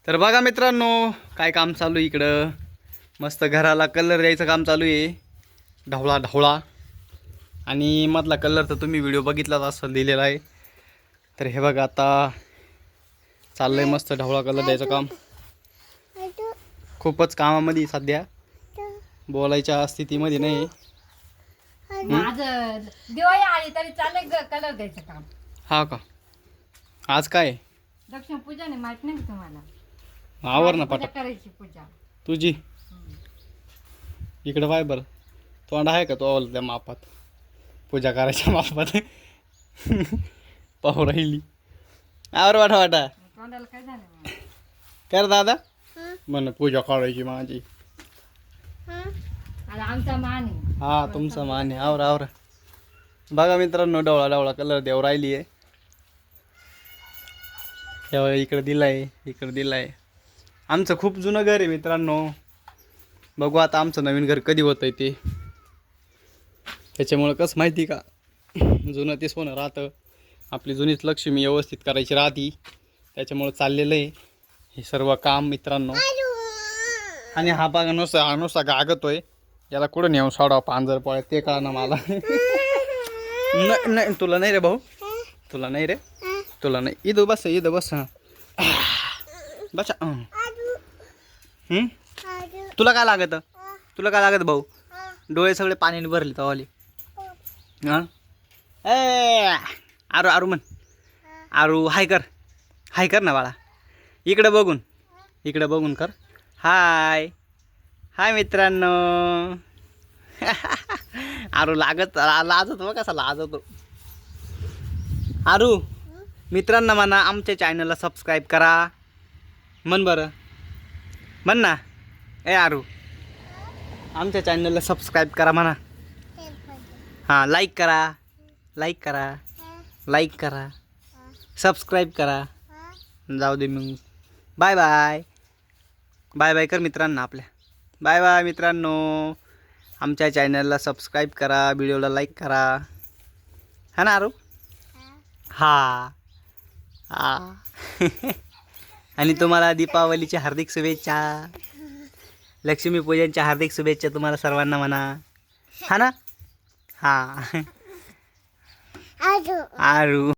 तर बघा मित्रांनो, काय काम चालू आहे इकडं. मस्त घराला कलर द्यायचं काम चालू आहे. ढवळा ढवळा. आणि मधला कलर तर तुम्ही व्हिडिओ बघितलाच असं दिलेला आहे. तर हे बघा आता चाललंय मस्त ढवळा कलर द्यायचं काम. खूपच कामामध्ये सध्या, बोलायच्या स्थितीमध्ये नाही. माझं दिवाळी आली तरी चालेल कलर द्यायचं काम. हा का? आज काय दक्षिण पूजा नाही माहित नाही का तुम्हाला? आवर ना पूजा पटा करायची पूजा. तुझी. इकडं पाय बरं, तोंड आहे का तो त्या मापात, पूजा करायच्या मापात. पाहू राहिली. आवर वाटा वाटा तोंडाला काय झालं मग? कर दादा म्हण पूजा करायची माझी. आता आमचा मान आहे. हा तुमचा मान आहे. आवर आवर. बघा मित्रांनो, डवळा डवळा कलर देव राहिली आहे. तेव्हा इकडं दिलाय, इकडं दिलाय. आमचं खूप जुनं घर आहे मित्रांनो. बघू आता आमचं नवीन घर कधी होतं आहे ते. त्याच्यामुळं कसं माहिती का, जुनं ते सोनं राहतं. आपली जुनीच लक्ष्मी व्यवस्थित करायची राहती. त्याच्यामुळं चाललेलं आहे हे सर्व काम मित्रांनो. आणि हा बघा नुसता गागतोय. याला कुठं नेऊन सोडावं पांजर पळत ते कळा ना मला. नाही तुला नाही रे भाऊ, तुला नाही रे, तुला नाही. इथं बस, इथं बस. बस. तुला काय लागत, तुला काय लागत भाऊ? डोळे सगळे पाण्याने भरले तवाले. हां ए आरू आरू म्हण. आरू हाय कर, हाय कर ना बाळा. इकडं बघून, इकडं बघून कर. हाय हाय मित्रांनो. आरू लाजतो कसा लाजतो. आरू मित्रांनो म्हणा आमच्या चॅनलला सबस्क्राईब करा. म्हण बरं, म्हण ना. ए आरू आमच्या चॅनलला सबस्क्राईब करा म्हणा. हां लाईक करा, लाईक करा, लाईक करा, सबस्क्राईब करा. जाऊ दे मग. Bye bye. बाय बाय कर मित्रांनो आपल्या. बाय बाय मित्रांनो. आमच्या चॅनलला सबस्क्राईब करा, व्हिडिओला लाईक करा. हा ना आरू? हा हा. आणि तुम्हाला दीपावलीच्या हार्दिक शुभेच्छा, लक्ष्मीपूजनच्या हार्दिक शुभेच्छा तुम्हाला सर्वांना म्हणा. हा ना? हा. आरू